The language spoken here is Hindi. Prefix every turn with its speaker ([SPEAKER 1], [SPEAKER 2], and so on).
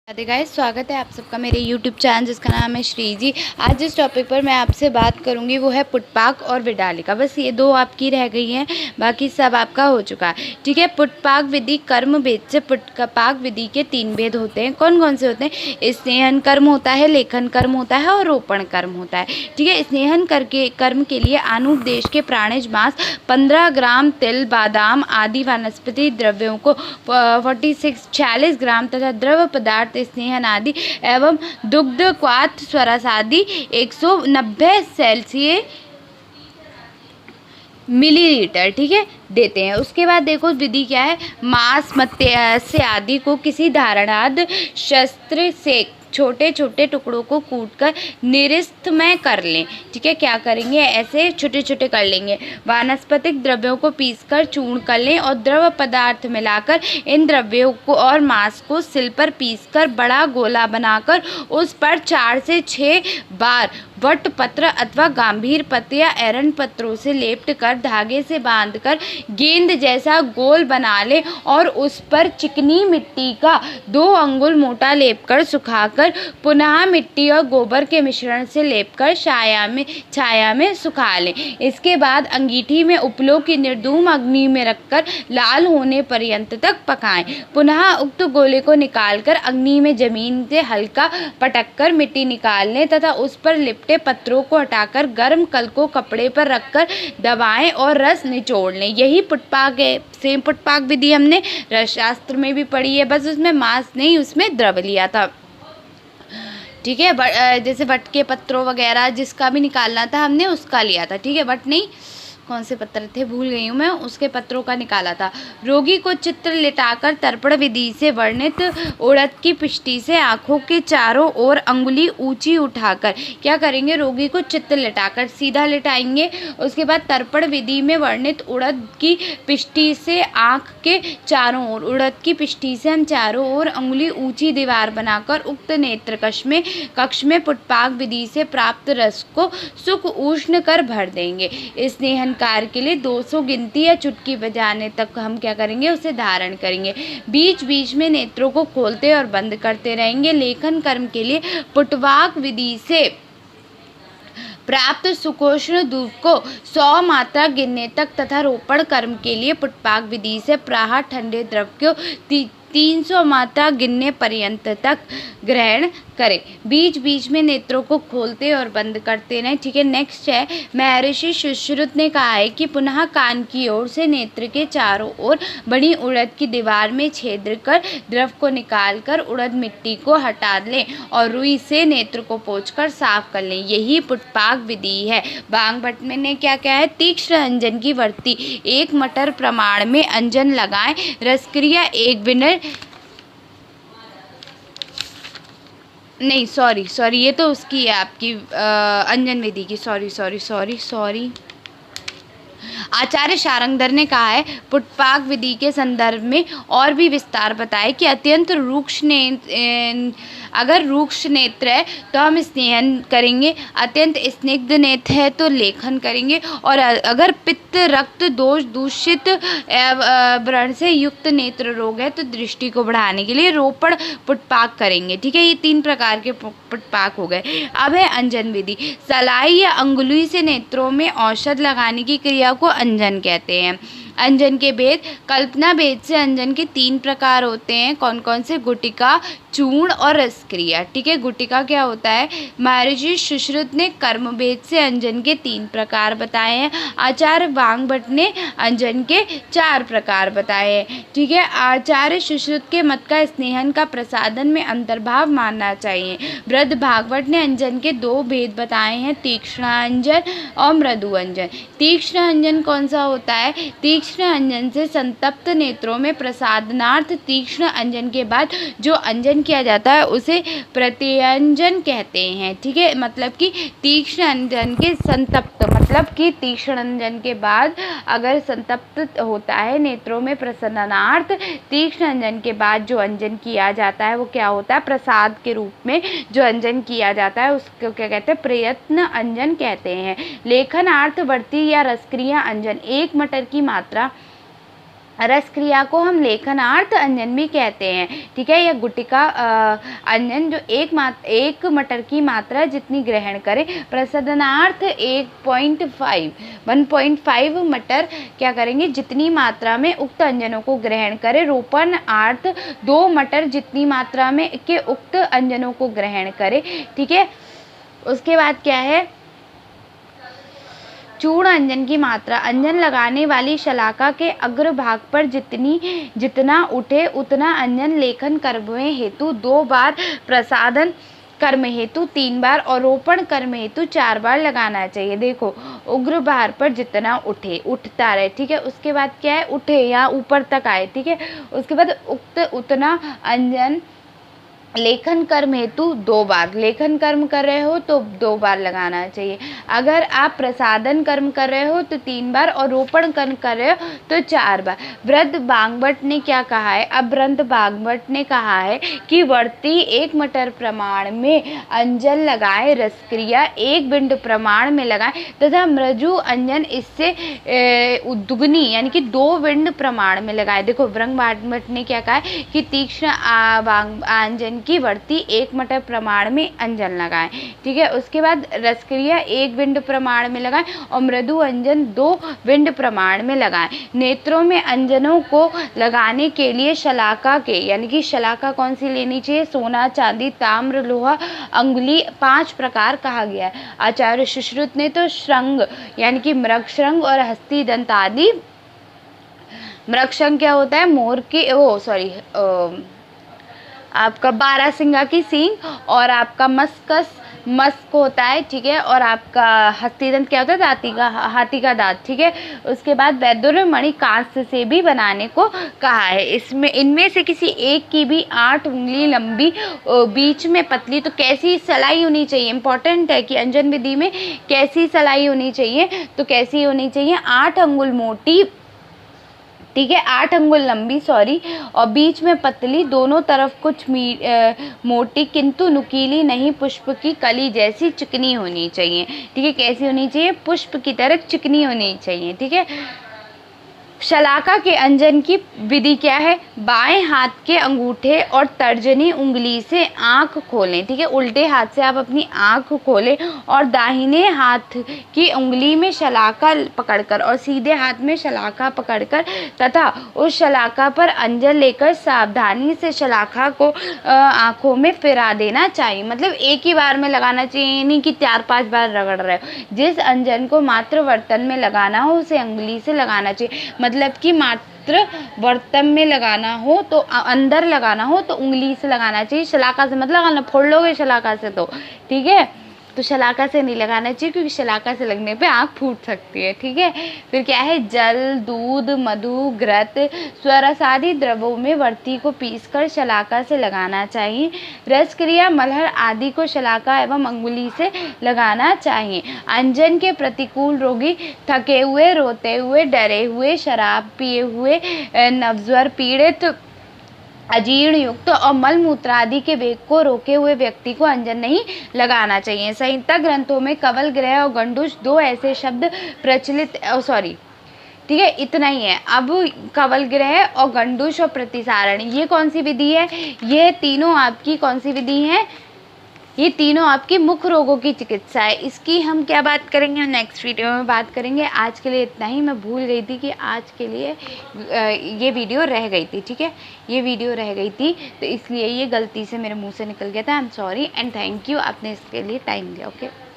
[SPEAKER 1] राधे गाइस, स्वागत है आप सबका मेरे YouTube चैनल जिसका नाम है श्रीजी। आज जिस टॉपिक पर मैं आपसे बात करूंगी वो है पुटपाक और विडालिका। बस ये दो आपकी रह गई हैं, बाकी सब आपका हो चुका है। ठीक है। पुटपाक विधि कर्म भेद से पुटपाक विधि के 3 भेद होते हैं। कौन कौन से होते हैं? स्नेहन कर्म होता है, लेखन कर्म होता है और रोपण कर्म होता है। ठीक है। स्नेहन कर्म के लिए अनुपदेश के प्राणिज मांस 15 ग्राम तिल, बादाम आदि वनस्पति द्रव्यों को 46 ग्राम तथा द्रव पदार्थ स्नेहन आदि एवं दुग्ध क्वाथ स्वरस आदि 190 सेल्सियस मिलीलीटर, ठीक है, देते हैं। उसके बाद देखो विधि क्या है। मांस मत्स्य आदि को किसी धारणाद शस्त्र से छोटे छोटे टुकड़ों को कूटकर निरिस्तमय कर लें। ठीक है। क्या करेंगे? ऐसे छोटे छोटे कर लेंगे। वानस्पतिक द्रव्यों को पीसकर चूर्ण कर लें और द्रव पदार्थ मिलाकर इन द्रव्यों को और मांस को सिल पर पीसकर बड़ा गोला बनाकर उस पर 4 से 6 बार वट पत्र अथवा गंभीर पत्र या एरंड पत्रों से लेप्ट कर धागे से बांधकर गेंद जैसा गोल बना ले और उस पर चिकनी मिट्टी का 2 अंगुल मोटा लेप कर सुखाकर पुनः मिट्टी और गोबर के मिश्रण से लेपकर छाया में सुखा लें। इसके बाद अंगीठी में उपलों की निर्धूम अग्नि में रखकर लाल होने पर्यंत तक पकाएं। पुनः उक्त गोले को निकालकर अग्नि में जमीन से हल्का पटककर मिट्टी निकाल लें तथा उस पर लिपटे पत्रों को हटाकर गर्म कल को कपड़े पर रखकर दबाएं और रस निचोड़ लें। यही पुटपाक है। सेम पुटपाक विधि हमने रस शास्त्र में भी पढ़ी है, बस उसमें मांस नहीं, उसमें द्रव लिया था। ठीक है। जैसे वट के पत्रों वगैरह जिसका भी निकालना था हमने उसका लिया था। ठीक है। वट नहीं, कौन से पत्र थे भूल गई हूँ मैं, उसके पत्रों का निकाला था। रोगी को चित्र लिटाकर तर्पण विधि से वर्णित उड़द की पिष्टी से आंखों के चारों ओर अंगुली ऊंची उठाकर क्या करेंगे? रोगी को चित्र लिटाकर सीधा लिटाएंगे। उसके बाद तर्पण विधि में वर्णित उड़द की पिष्टी से आंख के चारों ओर, उड़द की पिष्टी से हम चारों ओर अंगुली ऊंची दीवार बनाकर उक्त नेत्र कक्ष में पुटपाक विधि से प्राप्त रस को सुख उष्ण कर भर देंगे। स्नेहन कार्य के लिए 200 गिनती या चुटकी बजाने तक हम क्या करेंगे? उसे धारण करेंगे। बीच बीच में नेत्रों को खोलते और बंद करते रहेंगे। लेखन कर्म के लिए पुटपाक विधि से प्राप्त सुखोष्ण दूध को 100 मात्रा गिनने तक तथा रोपण कर्म के लिए पुटपाक विधि से प्राह ठंडे द्रव को 300 मात्रा गिनने पर्यंत तक ग्रहण करें। बीच बीच में नेत्रों को खोलते और बंद करते रहें। ठीक है। नेक्स्ट है, महर्षि सुश्रुत ने कहा है कि पुनः कान की ओर से नेत्र के चारों ओर बड़ी उड़द की दीवार में छेद कर द्रव को निकालकर उड़द मिट्टी को हटा लें और रुई से नेत्र को पोंछकर साफ कर लें। यही पुटपाक विधि है। बांगभट्ट में ने क्या क्या है? तीक्ष्ण अंजन की वर्ती 1 मटर प्रमाण में अंजन लगाएं। रसक्रिया 1 बिनर नहीं, सॉरी ये तो उसकी है आपकी अंजन विधि की। सॉरी। आचार्य शारंगधर ने कहा है पुटपाक विधि के संदर्भ में और भी विस्तार बताए कि अत्यंत अगर रूक्ष नेत्र है तो हम स्नेहन करेंगे, अत्यंत स्निग्ध नेत्र है तो लेखन करेंगे, और अगर पित्त रक्त दोष दूषित व्रण से युक्त नेत्र रोग है तो दृष्टि को बढ़ाने के लिए रोपण पुटपाक करेंगे। ठीक है। ये 3 प्रकार के पुटपाक हो गए। अब है अंजन विधि। सलाई या अंगुली से नेत्रों में औषध लगाने की क्रिया को अंजन कहते हैं। अंजन के भेद। कल्पना भेद से अंजन के 3 प्रकार होते हैं। कौन कौन से? गुटिका, चूर्ण और रसक्रिया। ठीक है। गुटिका क्या होता है? महर्षि सुश्रुत ने कर्म भेद से अंजन के 3 प्रकार बताए हैं। आचार्य बांगभट्ट ने अंजन के 4 प्रकार बताए हैं। ठीक है। आचार्य सुश्रुत के मत का स्नेहन का प्रसादन में अंतर्भाव मानना चाहिए। वृद्ध भागवत ने अंजन के 2 भेद बताए हैं, तीक्ष्ण अंजन और मृदु अंजन। तीक्ष्ण अंजन कौन सा होता है? तीक्ष्ण अंजन से संतप्त नेत्रों में प्रसादनार्थ तीक्ष्ण अंजन के बाद जो अंजन किया जाता है उसे प्रत्यंजन कहते हैं। ठीक है। मतलब कि तीक्ष्ण अंजन के संतप्त, मतलब कि तीक्ष्ण अंजन के बाद अगर संतप्त होता है नेत्रों में प्रसन्नार्थ, तीक्ष्ण अंजन के बाद जो अंजन किया जाता है वो क्या होता है? प्रसाद के रूप में जो अंजन किया जाता है उसको क्या कहते हैं? प्रयत्न अंजन कहते हैं। लेखनार्थ वर्ती या रसक्रिया अंजन 1 मटर की मात्रा रस क्रिया को हम लेखनार्थ अंजन भी कहते हैं, ठीक है। यह गुटिका अंजन जो एक मटर की मात्रा जितनी ग्रहण करे, प्रसदनार्थ 1.5 मटर क्या करेंगे, जितनी मात्रा में उक्त अंजनों को ग्रहण करे। रोपणार्थ 2 मटर जितनी मात्रा में के उक्त अंजनों को ग्रहण करे, ठीक है। उसके बाद क्या है, चूर्ण अंजन की मात्रा, अंजन लगाने वाली शलाका के अग्रभाग पर जितना उठे उतना अंजन लेखन कर्म हेतु 2 बार, प्रसादन कर्म हेतु 3 बार और रोपण कर्म हेतु 4 बार लगाना चाहिए। देखो उग्र भार पर जितना उठता रहे, ठीक है। उसके बाद क्या है, उठे या ऊपर तक आए, ठीक है। उसके बाद उतना अंजन लेखन कर्म हेतु 2 बार, लेखन कर्म कर रहे हो तो 2 बार लगाना चाहिए। अगर आप प्रसादन कर्म कर रहे हो तो 3 बार और रोपण कर्म कर रहे हो तो 4 बार। वृद्ध बागभट्ट ने क्या कहा है, अब वृद्ध बागभट्ट ने कहा है कि वर्ती 1 मटर प्रमाण में अंजन लगाए, रसक्रिया 1 बिंद प्रमाण में लगाए तथा मृजु अंजन इससे दुगनी यानी कि 2 बिंद प्रमाण में लगाए। देखो वृद्ध बागभट्ट ने क्या कहा है कि तीक्ष्ण अंजन की वर्ती 1 मटर प्रमाण में अंजन लगाएं, ठीक है। उसके बाद रसक्रिया 1 बिंद प्रमाण में लगाएं और मृदु अंजन 2 बिंद प्रमाण में लगाएं। नेत्रों में अंजनों को लगाने के लिए शलाका के यानी कि शलाका कौन सी लेनी चाहिए, सोना, चांदी, ताम्र, लोहा, अंगुली 5 प्रकार कहा गया है। आचार्य सुश्रुत ने तो श्रृंग यानी कि मृग श्रृंग और हस्ती दंत आदि, मृग श्रृंग क्या होता है, मोर की आपका बारहसिंगा की सींग, और आपका मस्क होता है, ठीक है। और आपका हस्तीदंत क्या होता है, हाथी का दांत, ठीक है। उसके बाद वैद्यों ने मणि कांस्य से भी बनाने को कहा है। इनमें से किसी एक की भी 8 उंगली लंबी, बीच में पतली, तो कैसी सलाई होनी चाहिए, इंपॉर्टेंट है कि अंजन विधि में कैसी सलाई होनी चाहिए, तो कैसी होनी चाहिए, 8 अंगुल मोटी, ठीक है, 8 अंगुल लंबी और बीच में पतली, दोनों तरफ कुछ मोटी किंतु नुकीली नहीं, पुष्प की कली जैसी चिकनी होनी चाहिए, ठीक है। कैसी होनी चाहिए, पुष्प की तरह चिकनी होनी चाहिए, ठीक है। शलाका के अंजन की विधि क्या है, बाएं हाथ के अंगूठे और तर्जनी उंगली से आंख खोलें, ठीक है। उल्टे हाथ से आप अपनी आंख खोलें और दाहिने हाथ की उंगली में शलाका पकड़कर और सीधे हाथ में शलाका पकड़कर तथा उस शलाका पर अंजन लेकर सावधानी से शलाका को आंखों में फिरा देना चाहिए। मतलब एक ही बार में लगाना चाहिए, नहीं कि 4-5 बार रगड़ रहे हो। जिस अंजन को मात्र बर्तन में लगाना हो उसे अंगुली से लगाना चाहिए, मतलब कि मात्र बर्तन में लगाना हो तो अंदर लगाना हो तो उंगली से लगाना चाहिए, शलाका से मत लगाना, फोड़ लोगे शलाका से तो, ठीक है। तो शलाका से नहीं लगाना चाहिए क्योंकि शलाका से लगने पे आँख फूट सकती है, ठीक है। फिर क्या है, जल, दूध, मधु, घृत, स्वरस आदि द्रवों में वर्ती को पीसकर शलाका से लगाना चाहिए। रस क्रिया, मलहर आदि को शलाका एवं अंगुली से लगाना चाहिए। अंजन के प्रतिकूल रोगी थके हुए, रोते हुए, डरे हुए, शराब पिए हुए, नवज्वर पीड़ित, अजीर्ण युक्त और मलमूत्र आदि के वेग को रोके हुए व्यक्ति को अंजन नहीं लगाना चाहिए। संहिता ग्रंथों में कवल ग्रह और गंडूश 2 ऐसे शब्द प्रचलित ठीक है, इतना ही है। अब कवल ग्रह और गंडूश और प्रतिसारण, ये कौन सी विधि है, ये तीनों आपकी कौन सी विधि है, ये तीनों आपकी मुख्य रोगों की चिकित्सा है। इसकी हम क्या बात करेंगे, नेक्स्ट वीडियो में बात करेंगे। आज के लिए इतना ही। मैं भूल गई थी कि आज के लिए ये वीडियो रह गई थी, ठीक है, ये वीडियो रह गई थी तो इसलिए ये गलती से मेरे मुंह से निकल गया था। I am sorry and thank you, आपने इसके लिए टाइम दिया। ओके।